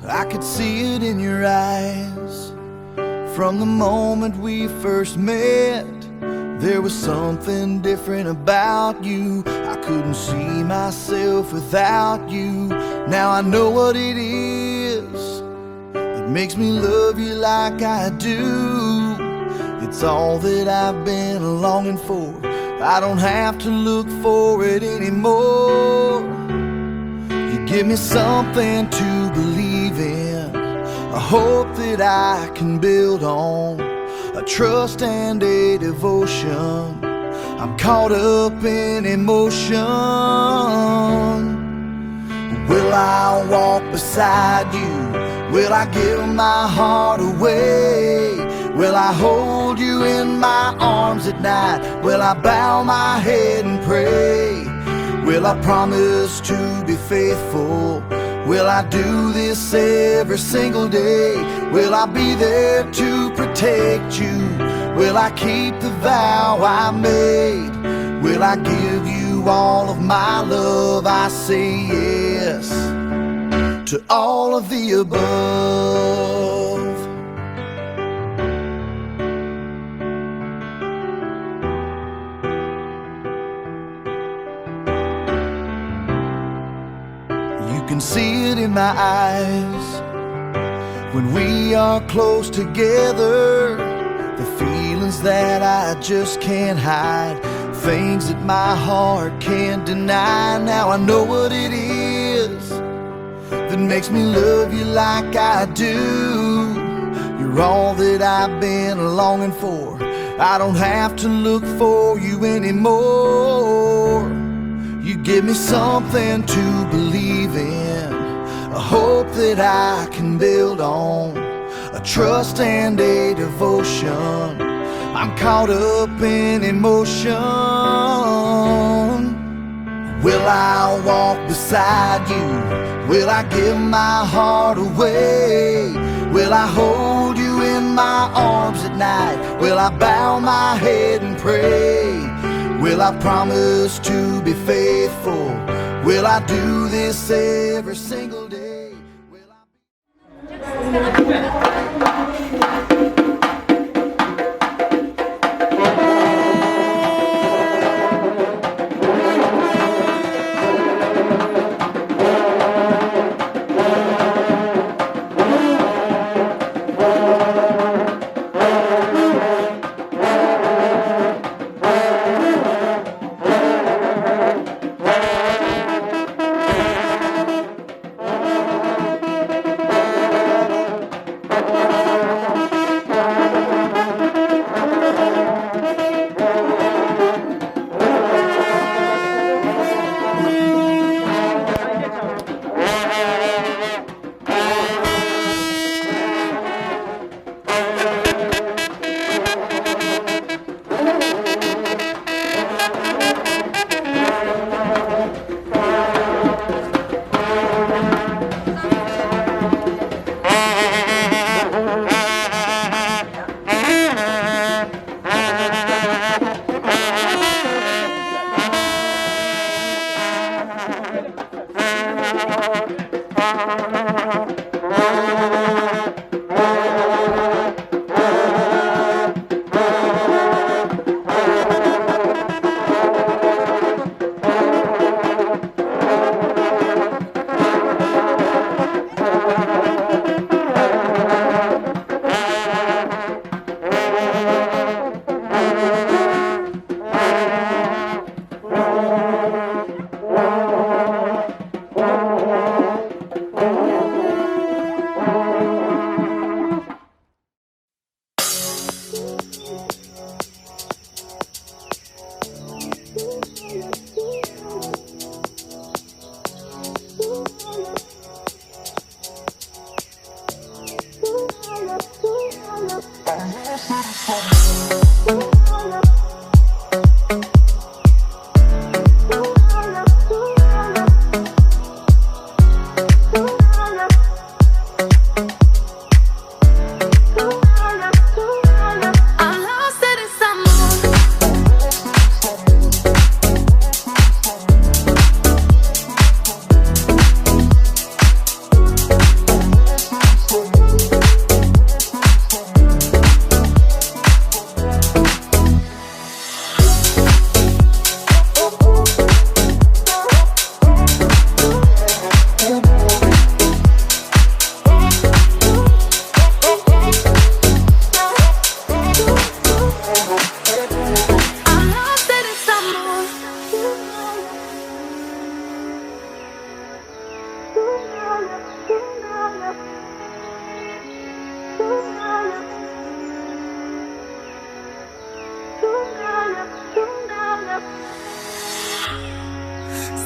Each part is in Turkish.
I could see it in your eyes from the moment we first met. There was something different about you. I couldn't see myself without you. Now I know what it is that makes me love you like I do. It's all that I've been longing for. I don't have to look for it anymore. You give me something to believe in, a hope that I can build on, a trust and a devotion. I'm caught up in emotion. Will I walk beside you? Will I give my heart away? Will I hold you in my arms at night? Will I bow my head and pray? Will I promise to be faithful? Will I do this every single day? Will I be there to protect you? Will I keep the vow I made? Will I give you all of my love? I say yes to all of the above. You can see it in my eyes when we are close together. The feelings that I just can't hide, things that my heart can't deny. Now I know what it is that makes me love you like I do. You're all that I've been longing for. I don't have to look for you anymore. You give me something to believe in, a hope that I can build on, a trust and a devotion. I'm caught up in emotion. Will I walk beside you? Will I give my heart away? Will I hold you in my arms at night? Will I bow my head and pray? Will I promise to be faithful? Will I do this every single day? Will I be...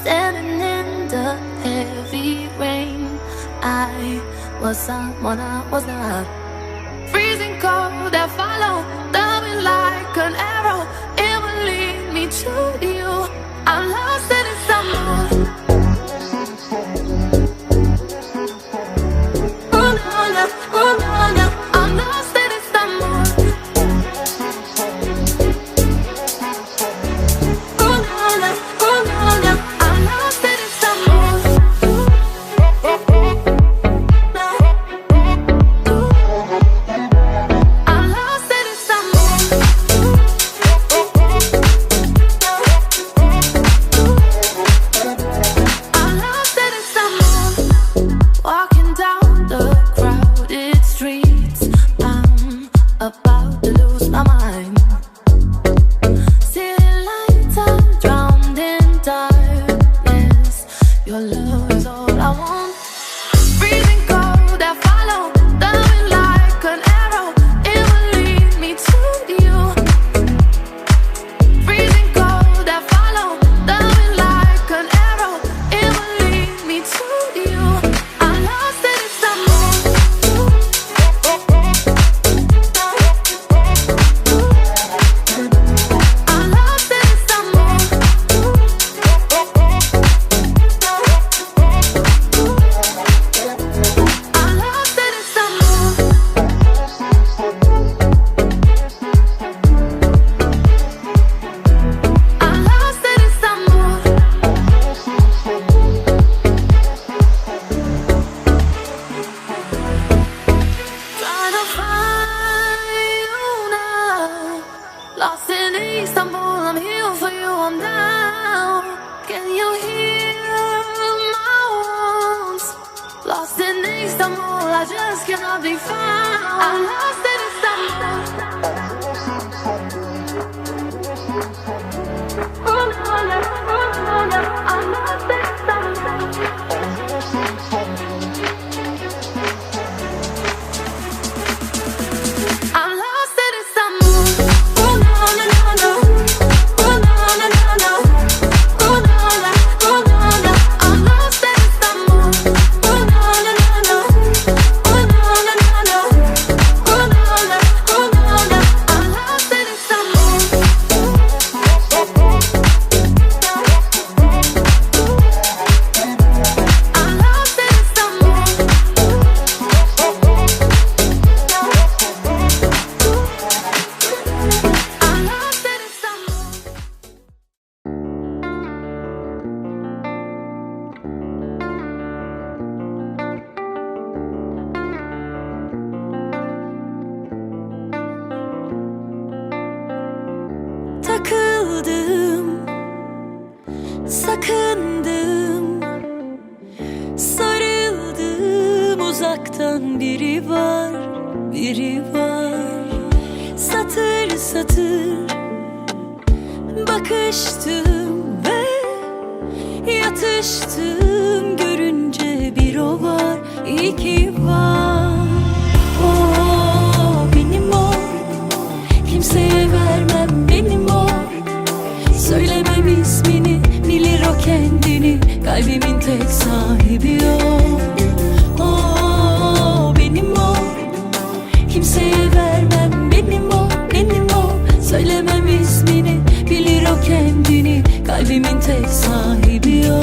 Standing in the heavy rain, I was someone I was not. Freezing cold that followed, coming like an arrow. It will lead me to you. I'm lost in the summer. Oh no, no, oh no, no. I'm lost in the summer. Oh no, no, oh no, no. I'm lost in the summer. I'm lost in the summer. I'm lost in the summer. Walking down the crowded streets, I'm about to lose my mind. City lights are drowned in darkness. Your love is all I want. Freezing cold that follow, coming like an arrow. It will lead me to you. Freezing cold that follow, coming like an arrow. It will lead me to you. I'm lost in the summer. I'm lost in the summer. I'm lost in the summer. I'm lost in the summer. Trying to find you now. Lost in Istanbul, I'm here for you, I'm down. Can you hear my wounds? Lost in Istanbul, I just cannot be found. I'm lost in the summer. Oh no, no, oh no, no. I'm lost in the summer. I'm lost in the summer. Oh no, no, no, no. Oh no, no, no, no. Oh no, no, oh no, no. I'm lost in the summer. Oh no, no, no, no. Oh no, no, no, no. Oh no, no, oh no, no. I'm lost in the summer. I'm lost in the summer. I'm lost in the summer. Takıldım, sakındım, sarıldım, uzaktan biri var, biri var. Satır satır bakıştım ve yatıştım, görünce bir o var, iki var. O benim o, kimseye vermem benim o. Söylemem ismini, bilir o kendini. Kalbimin tek sahibi o. O benim o, kimseye vermem benim o, benim o. Söylemem ismini, bilir o kendini. Kalbimin tek sahibi o.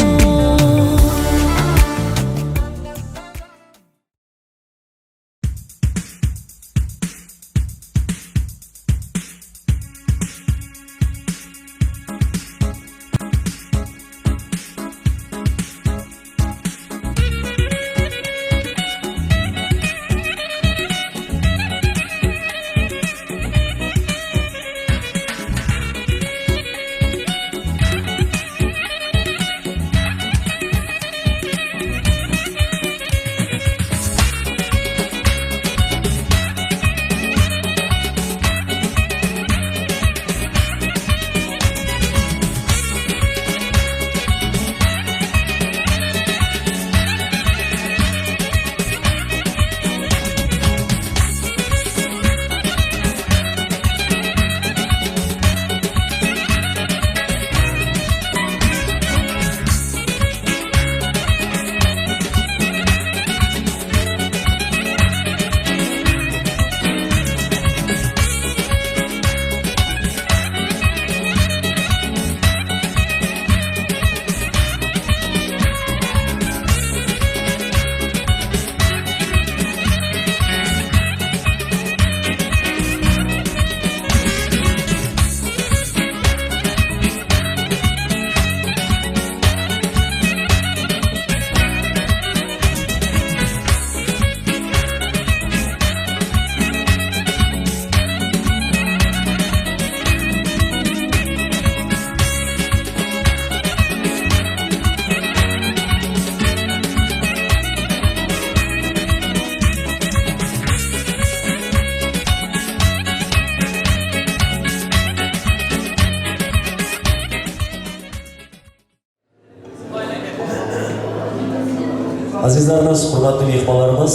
Azizlarimiz, hurmatli mehmonlarimiz,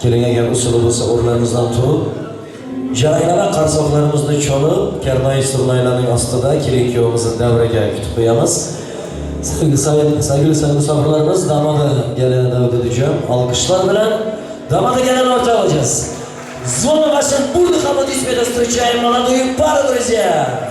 kelingan usuli bo'lsa o'rnlarimizdan turib, jaranglagan qarsoqlarimizni cholib, karnay surnaylarning ostida keling kuyovimizni davraga kutib qo'yamiz. Sevgili misafirlarimiz, damoda gelini Davud edeceğim. Alkışlar bilan damoda gelini ortaya alacağız. Звоном вашим бурных аплодисментов встречаем молодую пару, друзья!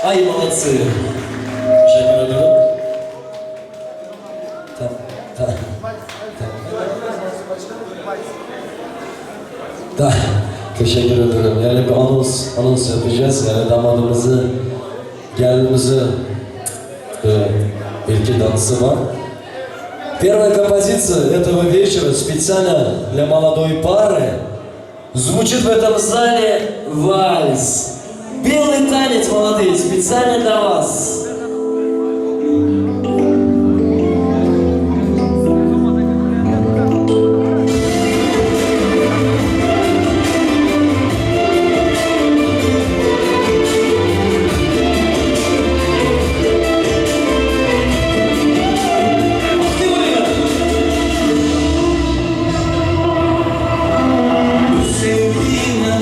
Ay молодцы! Teşekkür ederim. Teşekkür ederim. Yani bir anons yapacağız. Yani damadımızı, gelinimizi bir dansı var. Первая композиция этого вечера специально для молодой пары. Звучит в этом зале вальс. Белый танец, молодые, специально для вас. Sevdiğine,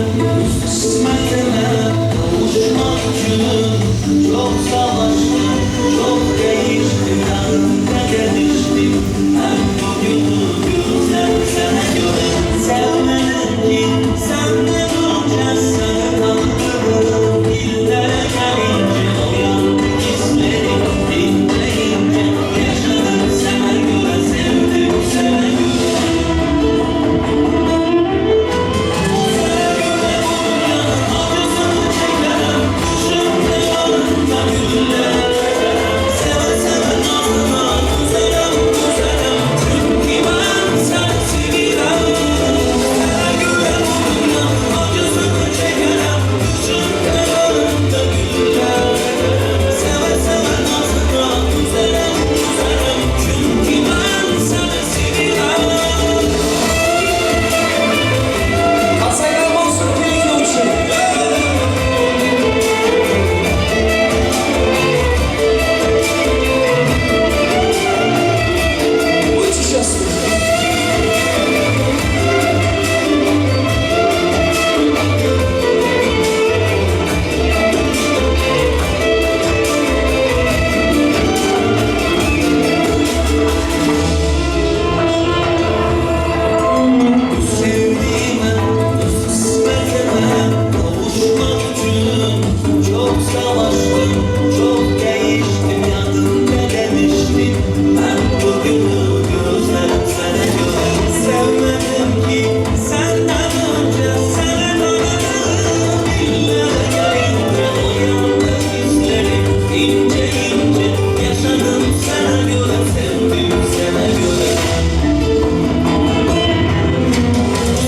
savaştım, çok değiştim, yandım ne demiştin? Ben bugünü gözlemsene göre sevmedim ki senden önce seni tanıdım. Dillere gelince o yanlış hisleri ince ince yaşadım sana göre, sevdim sana göre.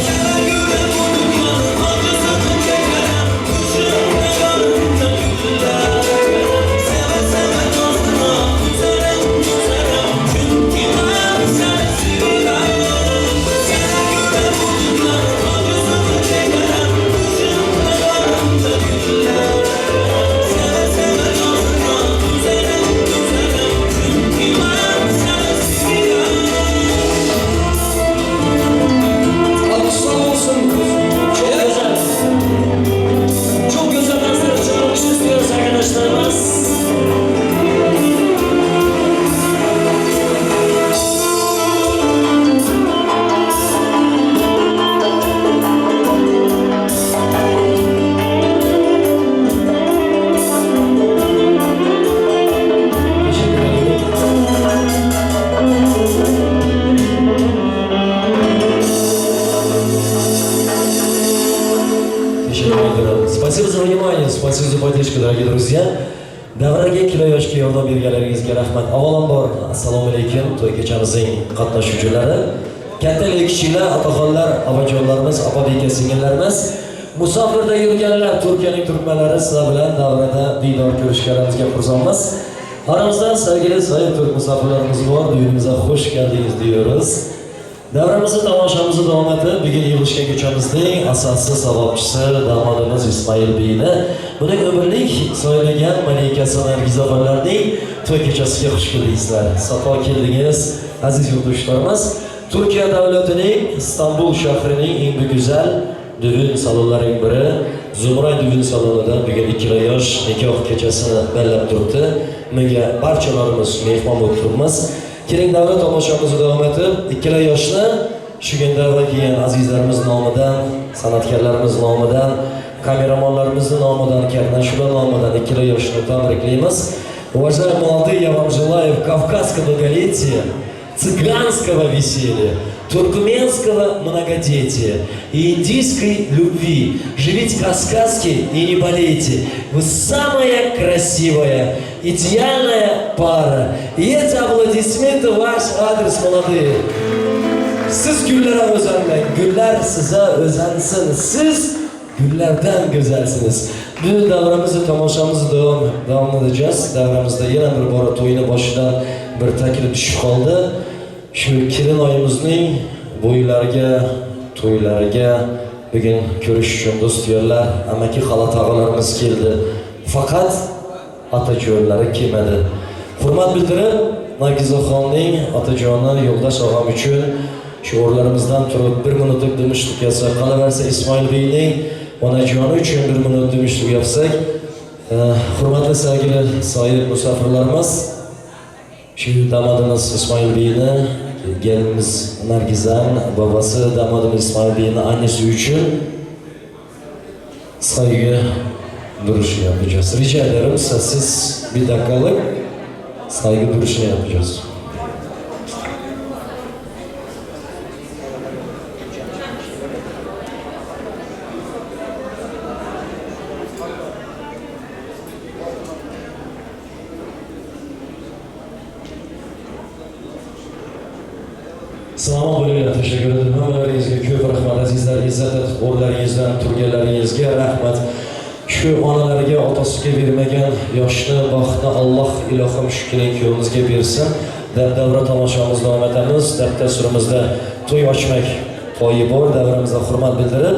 Sana göre bu dünyanın acısını çekerim, düşümde yanımda güller ekerim. Seve seve dostuma tutarım tutarım, çünkü ben seni seviyorum. Sana göre bu dünyanın acısını çekerim, düşümde yanımda güller ekerim. Seve seve dostuma tutarım tutarım, çünkü ben seni seviyorum. Alkışlar olsun. Çok güzel. Çok güzel dansları çalmak istiyoruz arkadaşlarımız. Teşekkür ederim. Teşekkür ederim. Спасибо за внимание, спасибо за поддержку, дорогие друзья. Davraga kilo yoshga yordam berganlaringizga rahmat. Avvalambor assalomu alaykum to'y kechamizning qatnashuvchilari, kattalar, kichiklar, otaxonlar, opajonlarimiz, opa-beka singillarimiz, musofirda yurganlar, Turkiyaning turkmanlari sizlar bilan davrada diydor ko'rishganimizga xursandmiz. Aramızda sevgili sayın Türk misafirlerimiz var. Düğünümüze hoş geldiniz diyoruz. Davramizni tomoshamizda davom etib, bugun yig'ilishga ko'chamizning asossiz sababchisi damadimiz İsmail Beyni, buning umrlik so'ylagan malikasi Nargiza xonlarning to'y kechasiga xush keldingizlar. Safo keldingiz, aziz yurtdoshlarimiz. Turkiya davlatining İstanbul shahrining eng go'zal düğün salonlarining biri Zumray düğün salonida bugun ikkala yosh nikoh kechasini bellab turibdi. Bunga barchalarimiz mehmon bo'lib turibmiz. Keling davra tomoshamizni davom etib, ikkala yoshni shu kundan keyin azizlarimiz nomidan, san'atkorlarimiz nomidan, kameramanlarimiz nomidan, kardinashlar nomidan ikkala yoshni tabriklaymiz. Уважаемые молодые, я вам желаю кавказского долголетия, цыганского веселья, туркменского многодетия и индийской любви. Живите кавказски и не болейте. Вы самая красивая, идеальная пара. И эти аплодисменты ваш адрес, молодые. Siz güllere özenmeyin. Güller size özensin. Siz güllerden güzelsiniz. Bu davramızı, tomoshamızı devam edeceğiz. Davramızda yana bir bora to'yini boshidan bir taklif tushib qoldi. Shu kelin oyimizning bo'ylariga, to'ylariga bugun ko'rish uchun do'styorlar, amaki xola tog'alarimiz keldi. Faqat otajonlari kelmadi. Hurmat bildirib, Nargizaxonning otajoni Yo'ldosh og'am uchun shu o'rlarimizdan turib 1 minutlik demişlik yapsak, qolaversa İsmail Beyning onajoni uchun 1 minut demişlik yapsak, hurmatli sevgili soyib musofirlarimiz, shu damadimiz İsmail Beyni, gelinimiz Nargizan, babası damadimiz İsmail Beyni annesi uchun saygı duruşu yapacağız. Rica ederim, siz bir dakikalık saygı duruşu yapacağız. Salomat bo'linglar, teşekkür ederim. Hammalaringizga ko'p rahmat, azizlar, izzat etib o'rlaringizdan turganlaringizga rahmat. Shu onalarga, otasiga bermagan yoshni, baxtni Alloh ilohim shu kelin kuyovimizga bersin. Davra tomoshamizni davom etamiz. Daftarimizda to'y ochmak to'yi bor. Davramizda hurmat bildirib,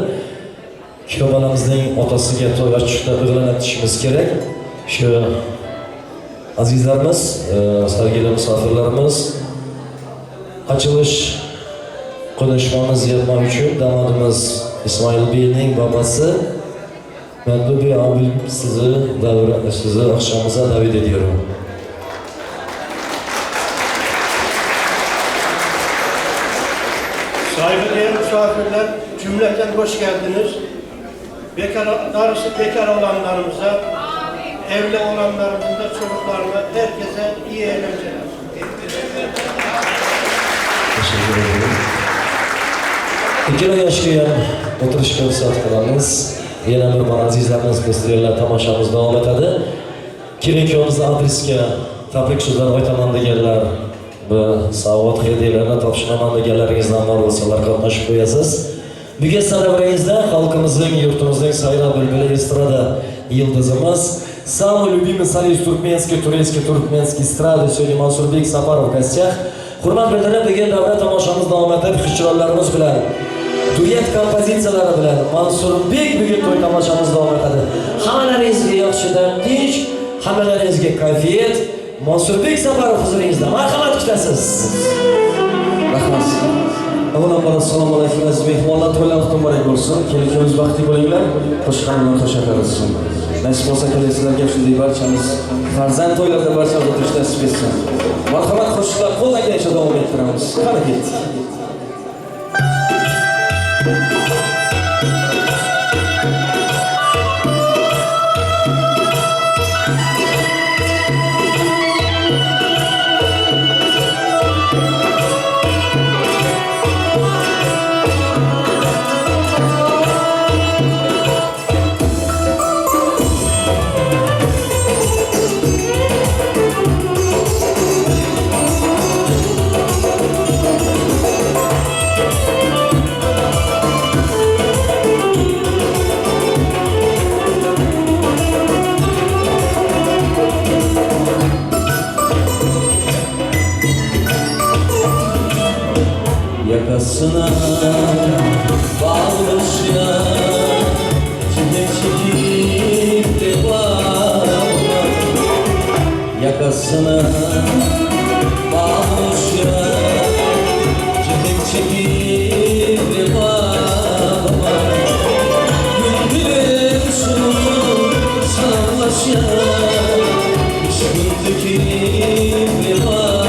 kuyov bolamizning otasiga to'y ochishda o'g'lanatishimiz kerak. Shu azizlarimiz, sevgili misafirlarimiz, açılış konuşmamız yapmak için damadımız İsmail Bey'nin babası Mehmet abim sizi akşamımıza davet ediyorum. Saygıdeğer misafirler, cümleten hoş geldiniz. Darısı bekar olanlarımıza, evli olanlarımızın da çocuklarına, herkese iyi eğlenceler. Teşekkür ederim. İkili yaşayan oturuşga ruxsat qilamiz. Yana bir bor azizlarimiz festivallar tomoshamız davom etadi. Keling-kuyovimizni adresga tabrik so'zlari aytaman deganlar, bu savod hadiyalarni topshiraman deganlaringizdan bor bo'lsalar qatnashib qo'yasiz. Bugun sanabrangizda xalqimizning, yurtimizning sayrab bulbuli estrada yıldızımız, самый любимый солист турецкий эстрады сегодня Mansurbek Safarov в гостях. Hurmat bildirib, bugun davra tomoshamiz davom etib, xishchironlarimiz bilan, duet kompozitsiyalari bilan Mansurbek bugun to'y tomoshamiz davom etadi. Hammalaringizga yaxshidan tinch, hammalaringizga kayfiyat. Mansurbek Safarov huzuringizda. Marhamat kutasiz. Rahmat. Avvalambor assalomu alaykum aziz mehmonlar, to'ylar muborak bo'lsin. Keling-kuyovimiz baxtli bo'linglar. Qo'shiqlarni qo'shaqariz. Nasib bo'lsa kelaysizlarga shunday barchamiz farzand to'ylarida barchamiz o'tish nasib etsin. Marhamat, qo'shiqlar qo'ldan kelishcha davom ettiramiz. Qani ketdik. Yakasına bağlamış ya, çilek çekip de bağlamış. Yakasına bağlamış ya, çilek çekip de bağlamış. Gündüz sonu sallaş ya, işin tekip de bağlamış.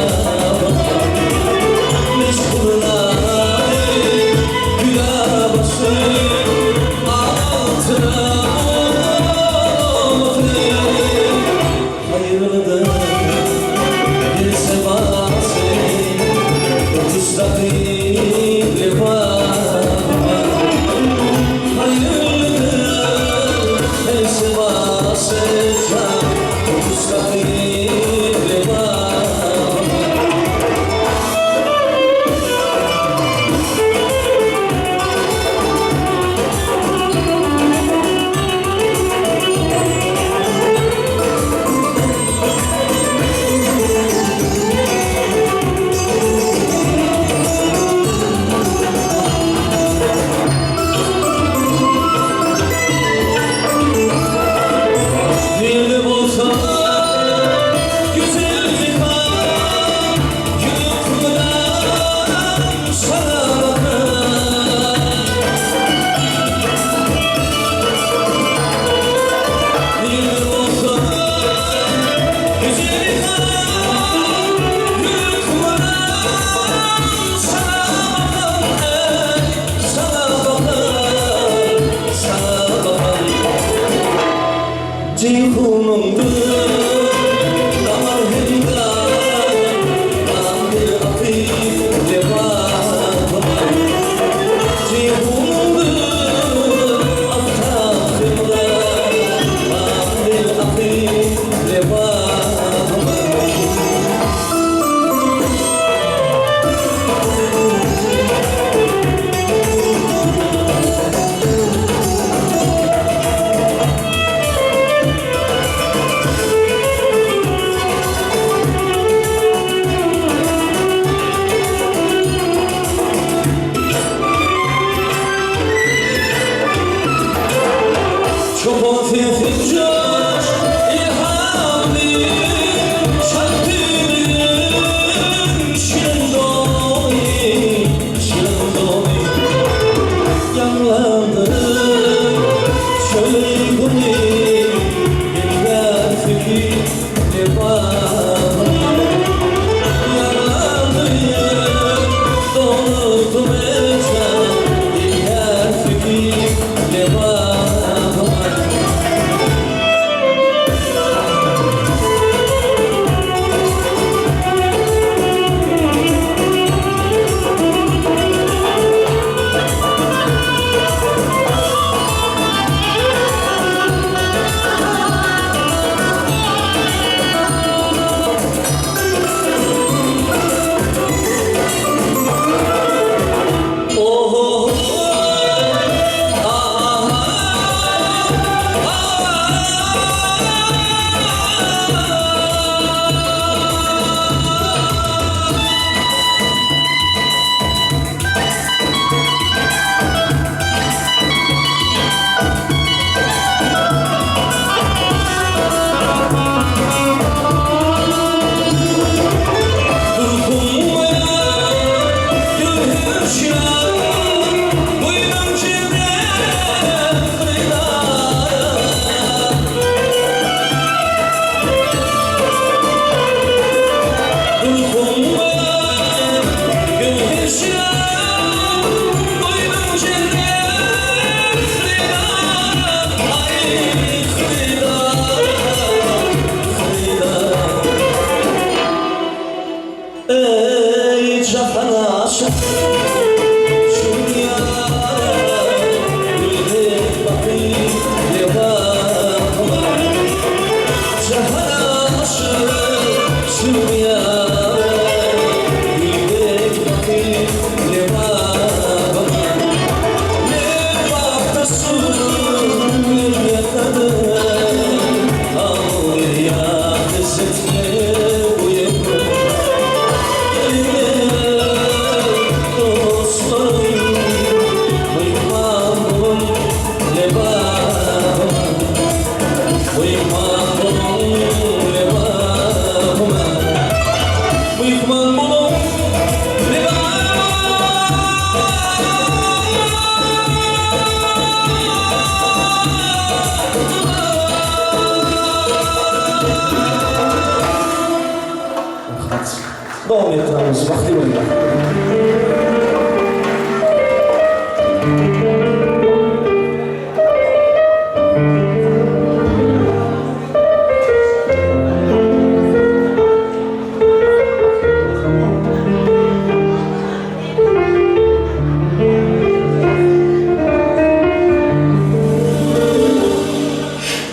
Davam ettiramiz, vaqti bo'lgan.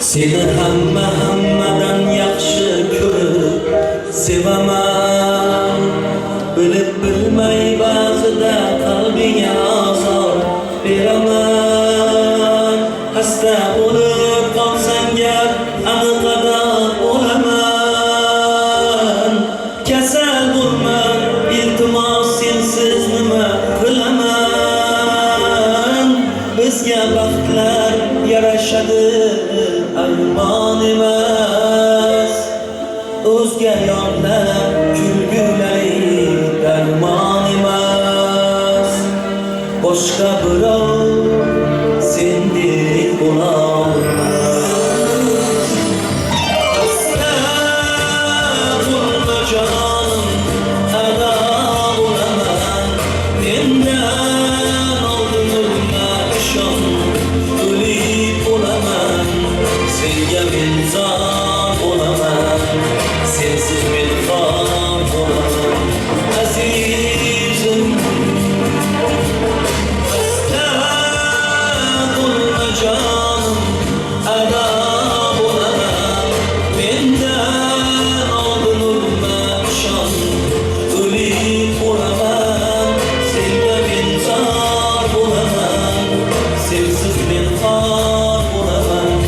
Seni hammadan yaxshi ko'rib sevaman. Bilib bilmay ba'zida qalbiga azor beraman. Xasta bo'lib qolsang gap aniqada bo'laman. Kasal bo'lma, iltimos sensiz nima qilaman. Bizga baxtlar yarashadi, armon emas. O'zga yonlar kulgulay darmon emas. Boshqa birov sendek bo'lolmas. Xasta bo'lma jonim, ado bo'laman. Mendan oldin o'lma, ishon, o'lik bo'laman. Senga men zor bo'laman, sensiz men xor bo'laman. Azizim, xasta bo'lma jonim, ado bo'laman. Mendan oldin o'lma, ishon, o'lik bo'laman. Senga men zor bo'laman, sensiz men xor bo'laman.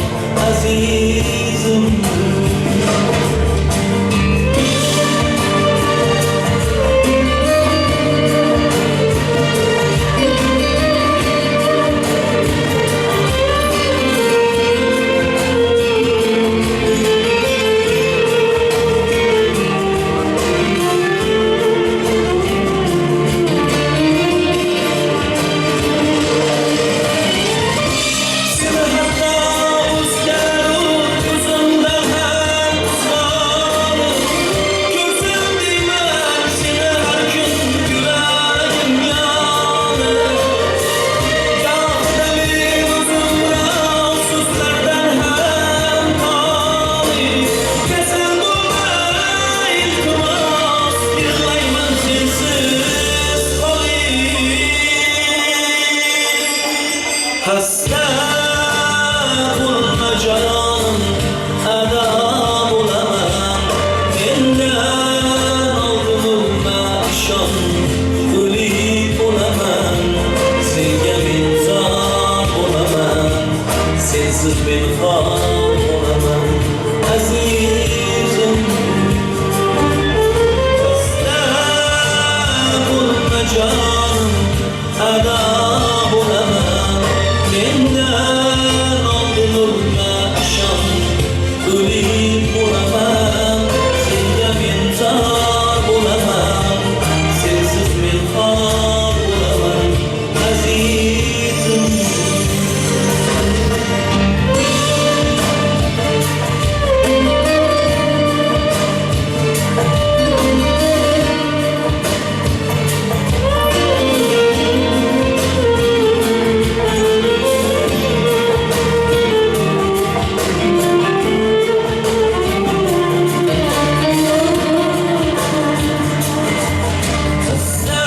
Azizim, seni hatta o'zgarib ko'zimdan ham uzolib ko'rsam deyman seni har kun yuragim yonib. Gohida men o'zimga so'zlardan ham qolib. Kasal bo'lma, iltimos, yig'layman sensiz qolib. Xasta bo'lma jonim, ado bo'laman. Mendan oldin o'lma, ishon, o'lik bo'laman. Senga men zor bo'laman, sensiz men xor bo'laman. Azizim, xasta bo'lma jonim, ado bo'laman. Mendan oldin o'lma, ishon, o'lik bo'laman. Senga men zor bo'laman, sensiz men xor bo'laman. Azizim, xasta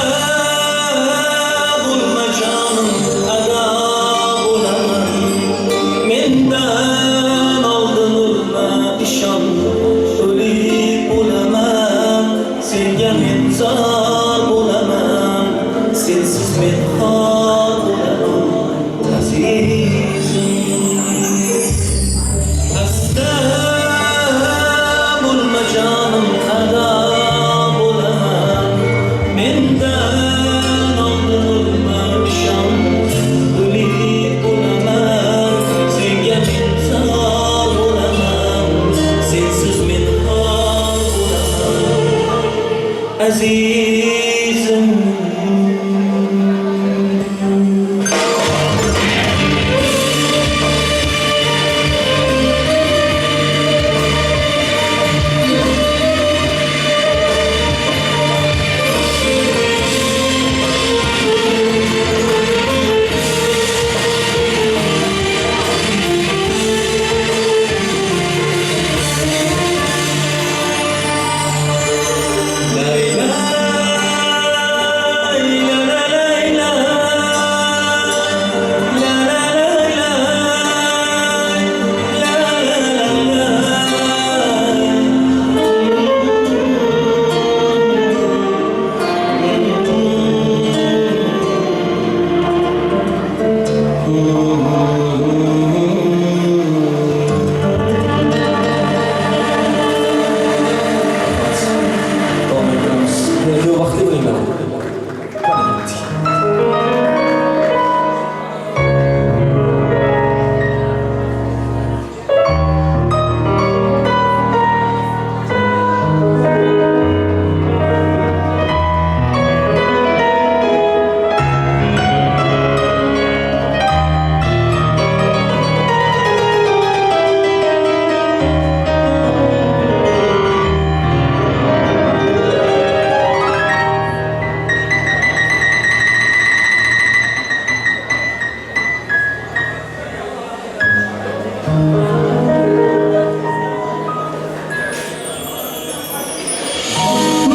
bo'lma jonim, ado bo'laman. Mendan oldin o'lma, ishon, o'lik bo'laman. azizim. Yok vakti buyum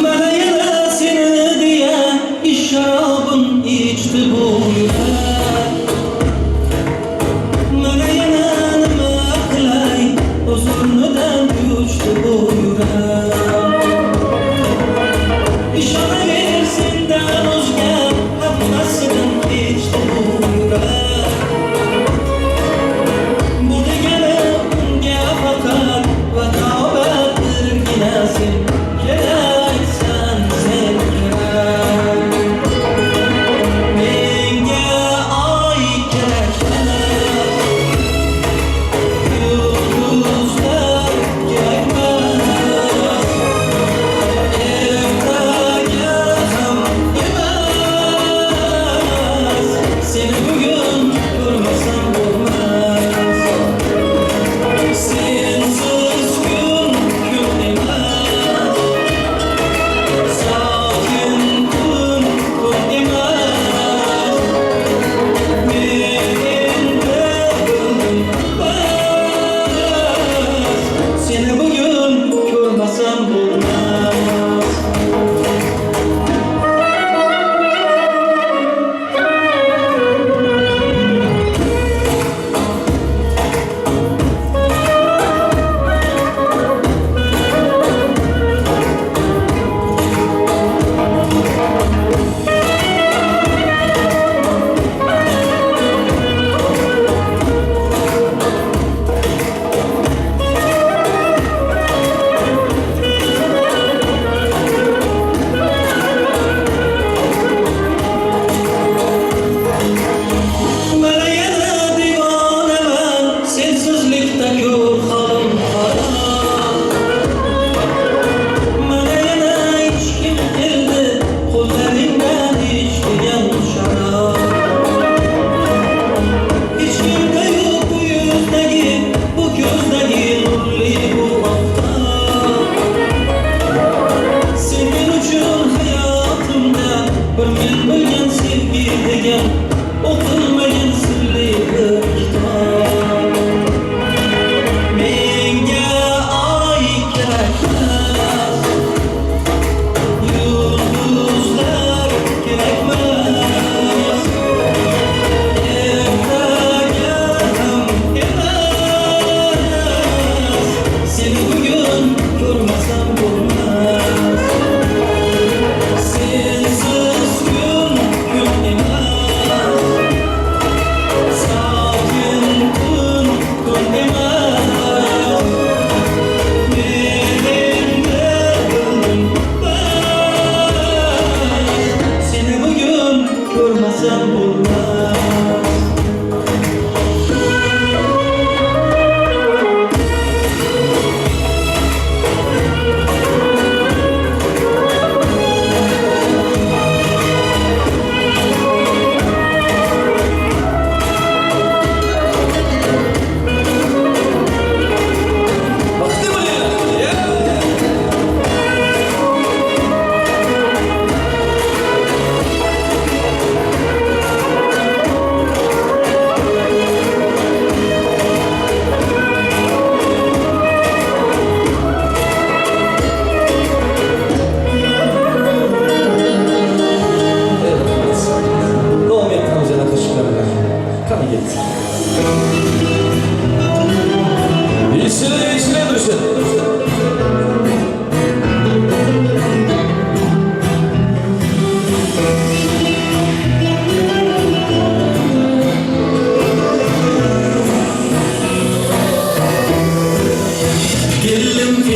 Bana yarasını diye şarabın içti bu yürek. Bana yananıma kılay huzurundan uçtu bu yürek. İşara versinden özge haftasından içti bu yürek. Burada gelip unge fakat ve tavbatır ginesin. Gereksen sevgiler. Menge ay gerekmez. Yıldızlar gelmez. Evde gezem yemez. Seni bugün görmesem olmaz. Sensiz gün emez.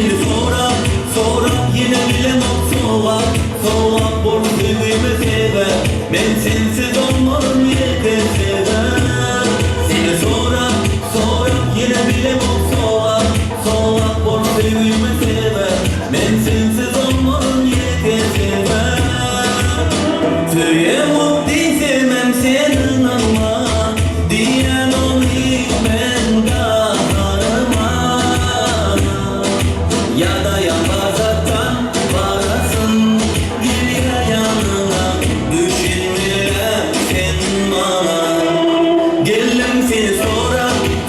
seni sonra yine bilemem soğuk bol sevgimi sever men sensiz olmam yeter sever seni sonra yine bilemem soğuk bol sevgimi sever men sensiz olmam yeter sever Söyleyemem diyemem senin ama diyen ol ben kahrıma ya da yapazattan varasın geriye yanına düşünmeyem sen bana geldim seni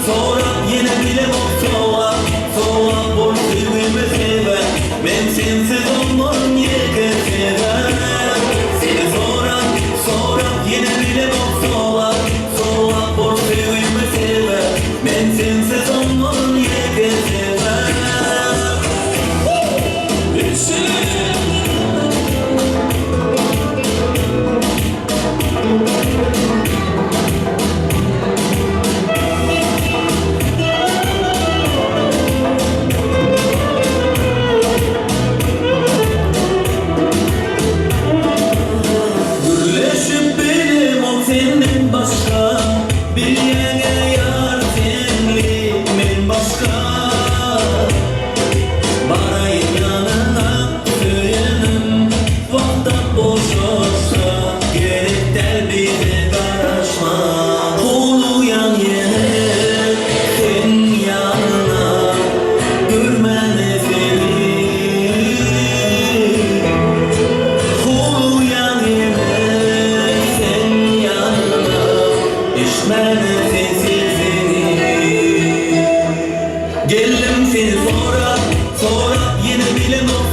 sonra yine bilemem soğuk bol sevgimi sever ben sensiz olmam yeter sever seni sonra yine bilemem soğuk bol sevgimi sever ben sensiz olmam yeter sever Gürleşip bilemem senden başka bir yere yar senliğimin başka Barayım yanına söylenim vakta boş olsa gerek del bize karışma Oluyan yere sen yanına görmene seni Oluyan yere sen yanına düşmene sensizini Geldim seni sonra yine bilemem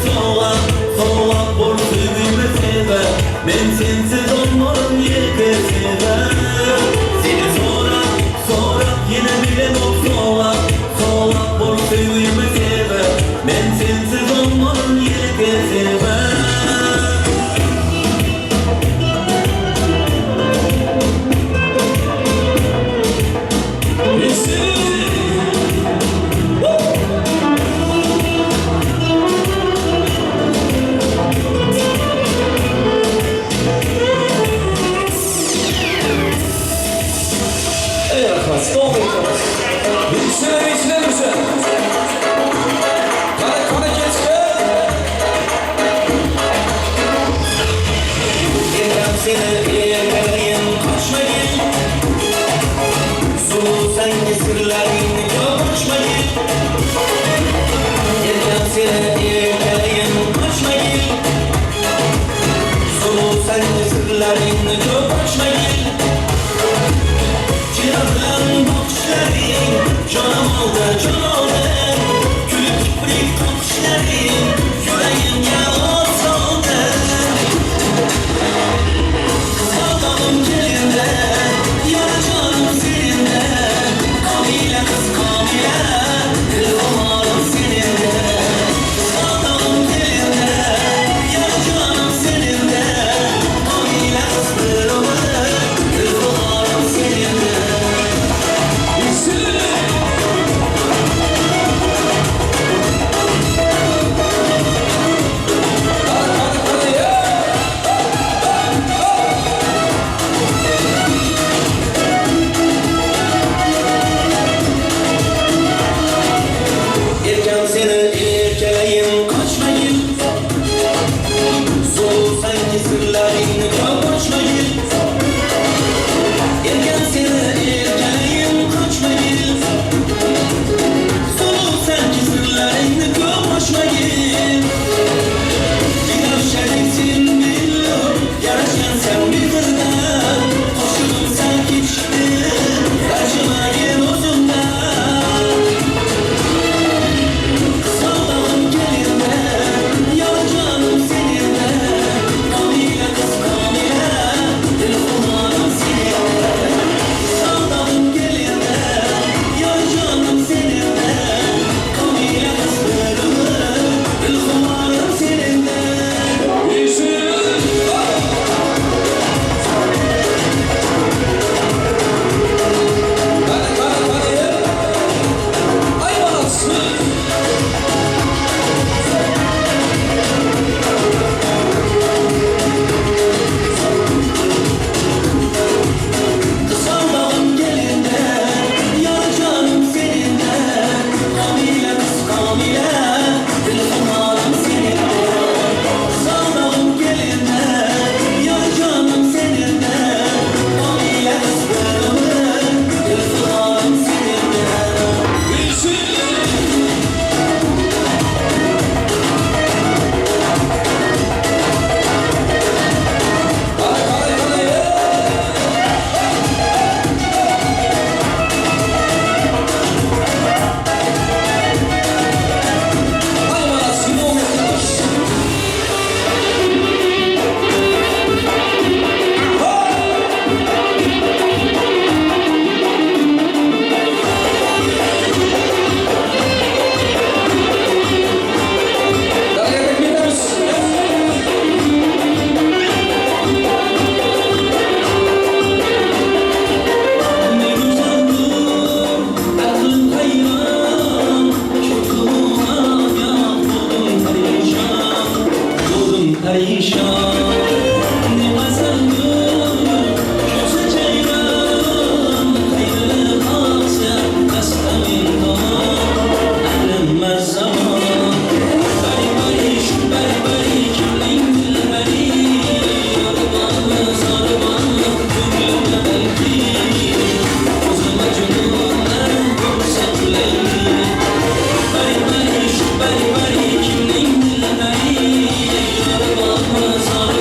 soğuk bol sevgimi sever ben sensiz olmam yeter sever seni sonra yine bilemem soğuk bol sevgimi sever ben sensiz olmam yeter sever Seni yemeğin kaçma gel Sulu sen sırlarını çok açma gel Yerden seni yemeğin kaçma gel Sulu sen sırlarını çok açma gel Çırağın bakışların canım oldu can oldu Gülüp kıprik bakışların yüreğim yağ saldı Kızalım gelinde, yanacağım seninle Kamile kız Kamile, dil umarım seninle perişan Ne kazandım Köse ceyran Hayrı asya Kastamin doğan Erlenmez zaman Bari bari şu bari bari Kimliğin dilberi Yorbanı zarbanı Gönlümde belki Kozuma cümleler Konsetleri Bari bari şu bari bari Kimliğin dilberi Yorbanı zarbanı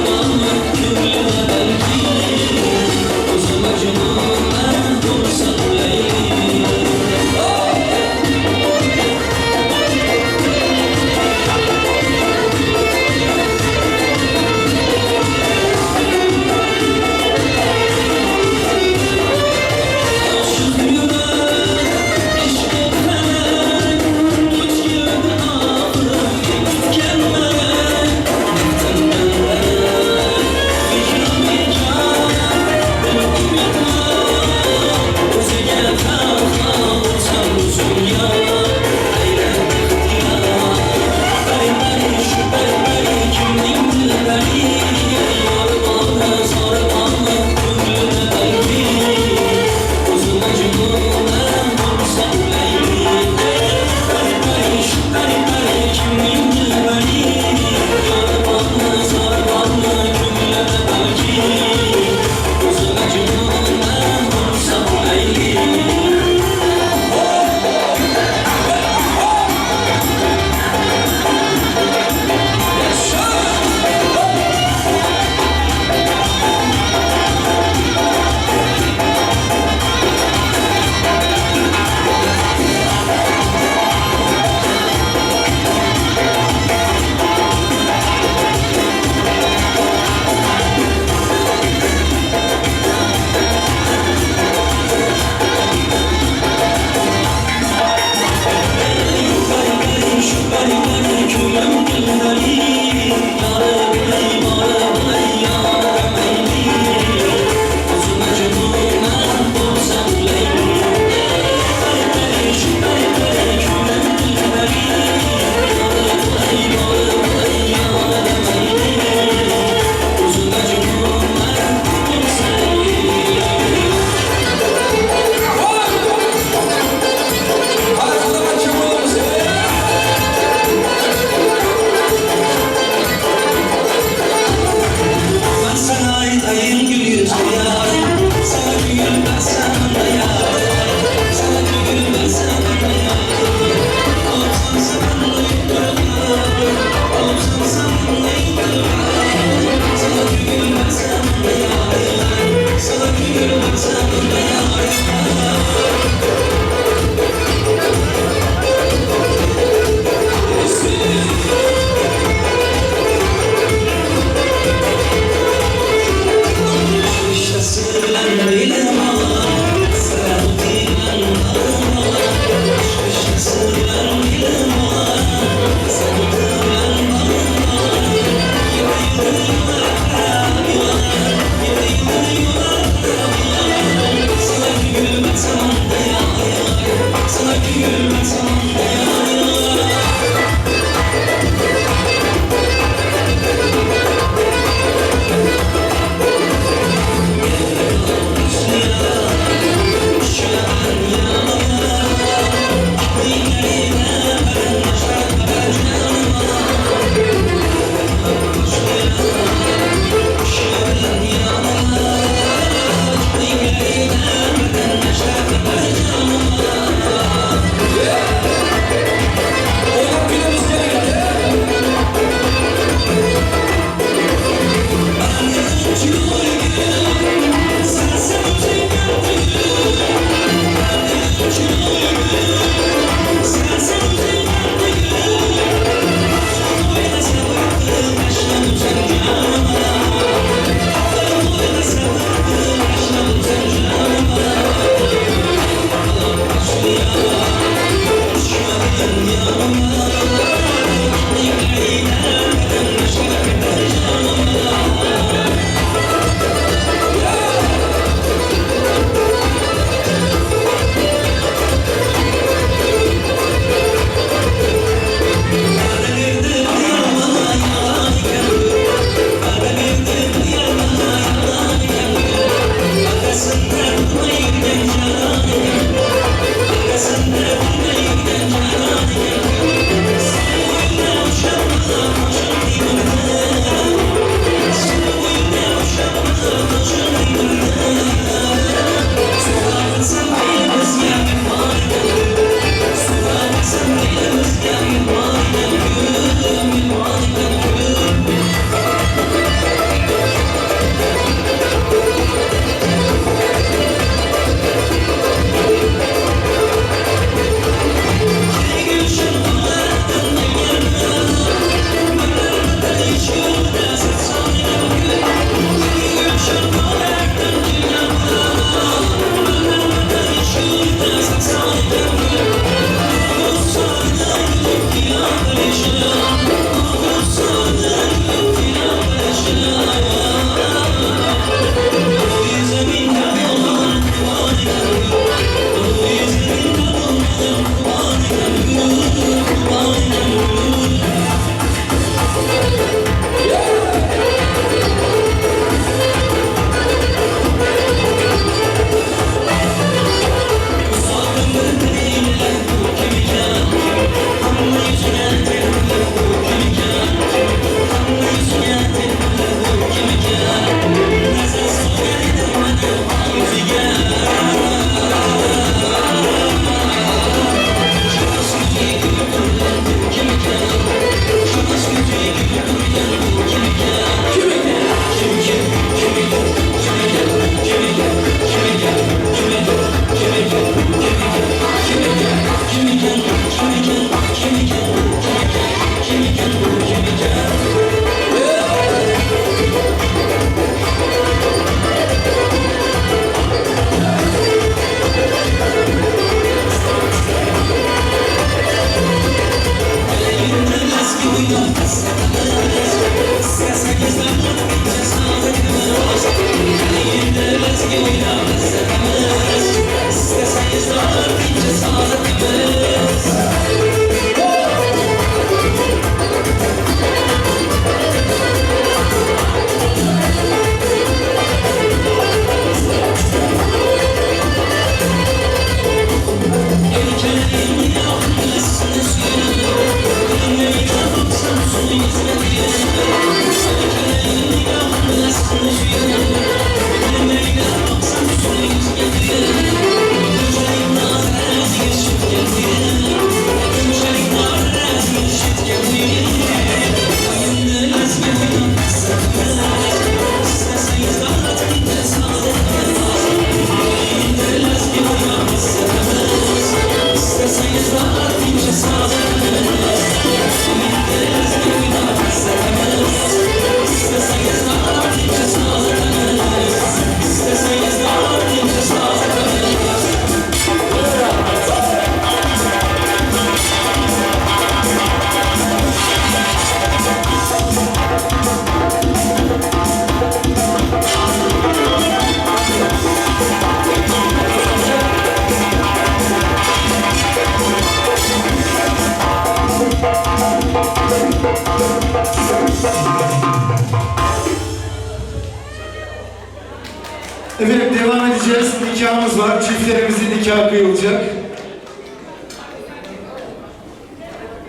Efendim devam edeceğiz. Nikahımız var. Çiftlerimizin nikahı kıyılacak.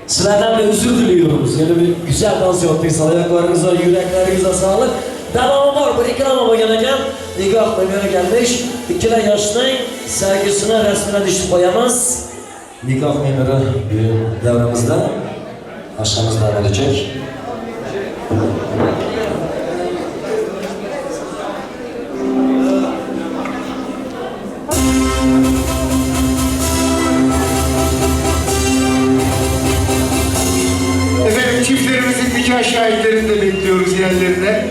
Sizlerden de özür diliyoruz. Yani bir güzel dans yaptıysa ayaklarınıza, yüreklerinize sağlık. Devamı var. Bir iki ama geleceğim. Nikah memuru gelmiş. İkide yaşlı sergisine resmine düşüp koyamaz. Nikah memuru devremizde. Aşkımız devam edecek. Efendim çiftlerimizin nikah şahitlerini de bekliyoruz yerlerine.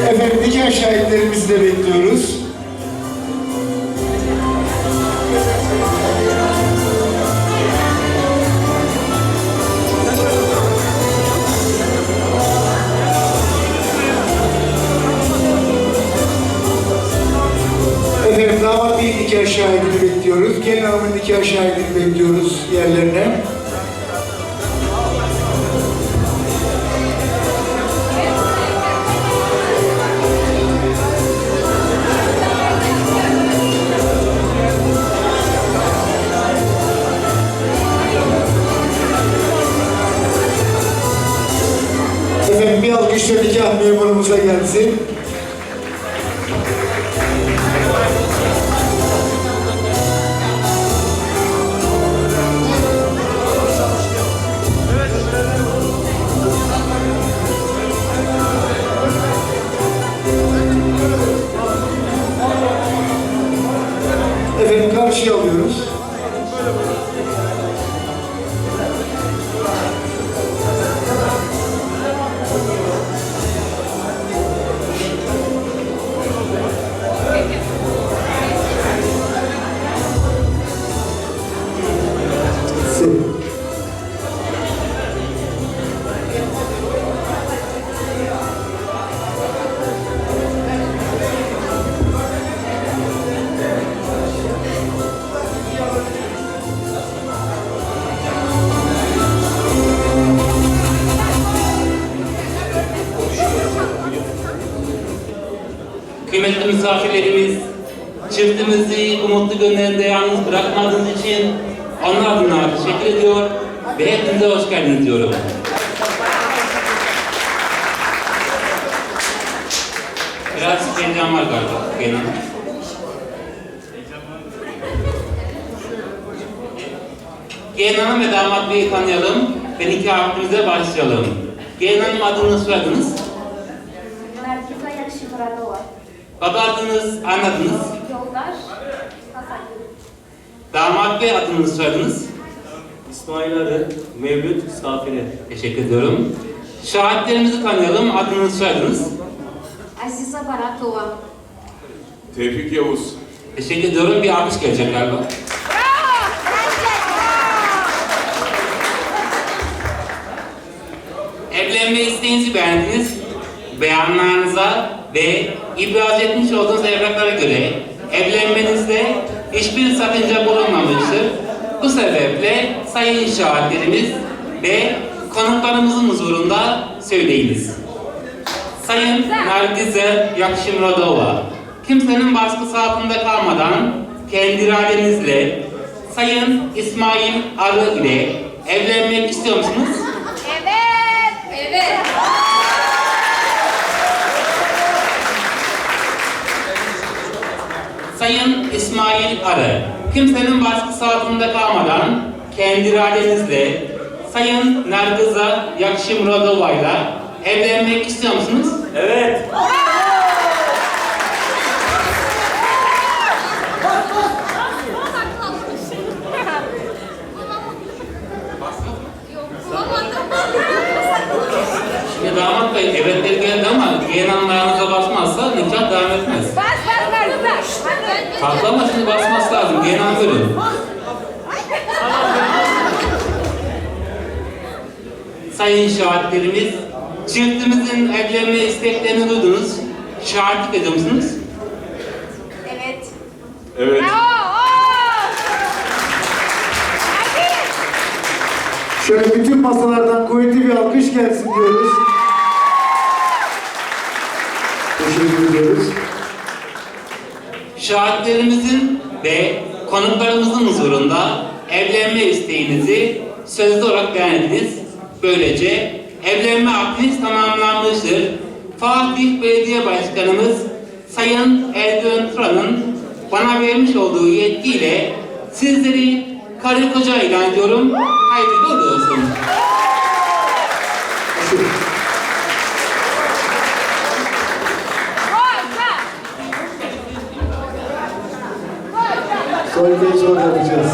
Efendim nikah şahitlerimizi de bekliyoruz. Efendim damat beyin nikah şahidini bekliyoruz. Gelin hanımın nikah şahidini bekliyoruz yerlerine. Efendim bir alkışla nikah memurumuza gelsin. Efendim karşıya alıyoruz. Kıymetli misafirlerimiz, çiftimizi bu mutlu günlerinde yalnız bırakmadığınız için onlar adına teşekkür ediyor ve hepinize hoş geldiniz diyorum. Biraz heyecan var galiba. Gelin. Gelin hanım ve damat beyi tanıyalım ve nikah akdimize başlayalım. Gelin hanım adını soyadınız? Nargiza Yakşımuradova. Baba adınız, anne adınız? Yoldaş Hasan. Damat bey adınızı soyadınız? İsmail Arı, Mevlüt Safine. Teşekkür ediyorum. Şahitlerimizi tanıyalım, adınızı soyadınız? Aziza Baratova. Tevfik Yavuz. Teşekkür ediyorum. Bir alkış gelecek galiba. Evlenme isteğinizi beğendiniz. Beyanlarınıza ve ibraz etmiş olduğunuz evraklara göre evlenmenizde hiçbir sakınca bulunmamıştır. Bu sebeple sayın şahitlerimiz ve konuklarımızın huzurunda söyleyiniz. Sayın Nargize Yakşımuradova, kimsenin baskısı altında kalmadan kendi iradenizle Sayın İsmail Arı ile evlenmek istiyor musunuz? Evet. Evet. Sayın İsmail Arı, kimsenin baskısı altında kalmadan kendi iradenizle Sayın Nargiza Yakşımuradova ile evlenmek istiyor musunuz? Evet. Şimdi damat bey evetleri geldi ama yeğen hanım ayağınıza basmazsa nikah devam etmez. Haklı ama şimdi basması lazım. Yeğen hanım buyurun. Sayın şahitlerimiz çiftimizin evlenme isteklerini duydunuz. Şahitlik ediyor musunuz? Evet. Evet. Şöyle bütün masalardan kuvvetli bir alkış gelsin diyoruz. Teşekkür ediyoruz. Şahitlerimizin ve konuklarımızın huzurunda evlenme isteğinizi sözlü olarak beyan ediniz. Böylece evlenme akdiniz tamamlanmıştır. Fatih Belediye Başkanımız Sayın Erdoğan Turan'ın bana vermiş olduğu yetkiyle sizleri karı koca ilan ediyorum. Hayırlı uğurlu olsun. Sonraki soru yapacağız.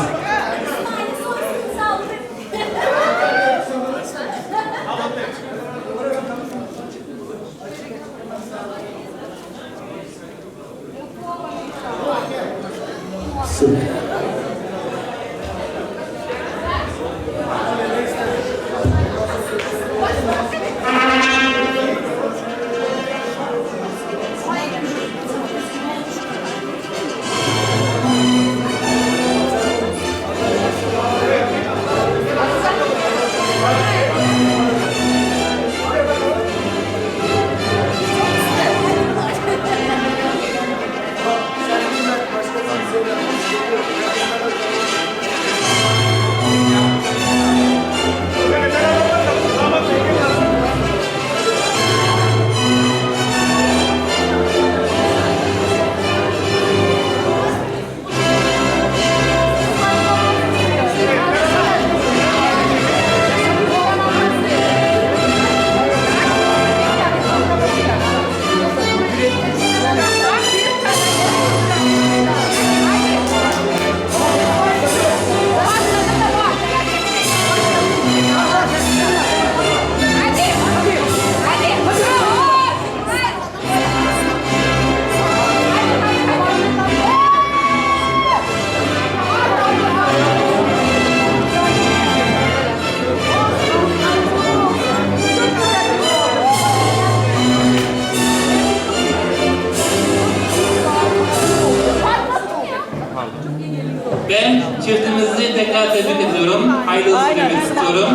Ben çiftimizi tekrar tebrik ediyorum. Hayırlı olsun demek istiyorum.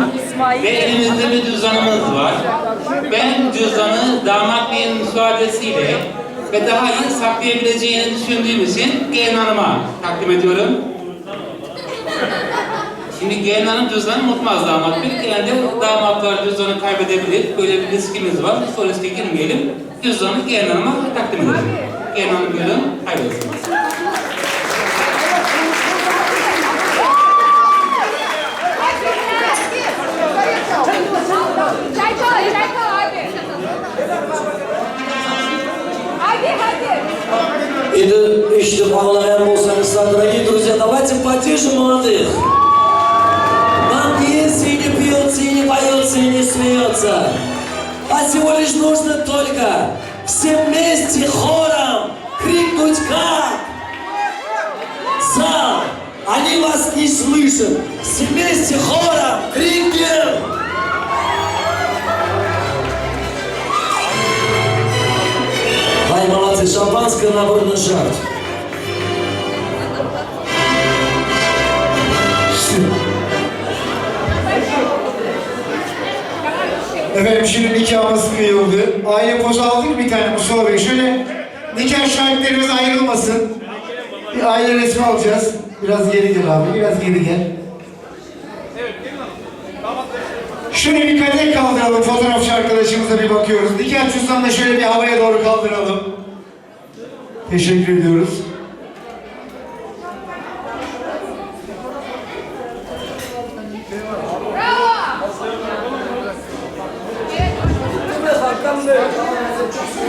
Ve elimizde bir cüzdanımız var. Ben cüzdanı damat beyin müsaadesiyle ve daha iyi saklayabileceğini düşündüğüm için gelin hanıma takdim ediyorum. Şimdi gelin hanım cüzdanı unutmaz damat bey. Genelde damatlar cüzdanı kaybedebilir. Böyle bir riskimiz var. Sonra riske girmeyelim. Cüzdanı gelin hanıma takdim edelim. Gelin hanım buyurun. Hayırlı olsun. И ищем Аллаха Муса, дорогие друзья, давайте поддержим молодых. Нам пьется и не пьется, и не поется, и не смеется. А всего лишь нужно только все вместе хором крикнуть как? Зал, они вас не слышат. Все вместе хором крикнем. Ай, молодцы, шампанское набор на жарт. Efendim şimdi nikahımız kıyıldı. Aile pozu aldık bir tane Mustafa Bey. Şöyle nikah şahitlerimiz ayrılmasın. Bir aile resmi alacağız. Biraz geri gel abi, biraz geri gel. Şöyle bir kadeh kaldıralım, fotoğrafçı arkadaşımıza bir bakıyoruz. Nikah cüzdanını da şöyle bir havaya doğru kaldıralım. Teşekkür ediyoruz.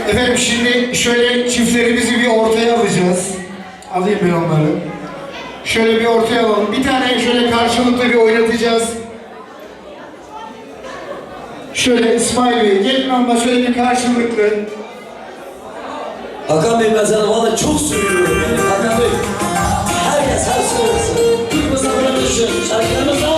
Efendim şimdi şöyle çiftlerimizi bir ortaya alacağız. Alayım ben onları. Şöyle bir ortaya alalım. Bir tane şöyle karşılıklı bir oynatacağız. Şöyle İsmail Bey, gelin onunla şöyle bir karşılıklı. Hakan Bey, ben sana valla çok seviyorum. Hakan Bey, herkes her söylesin. Kırmızı bırakışın, şarkılarımız var.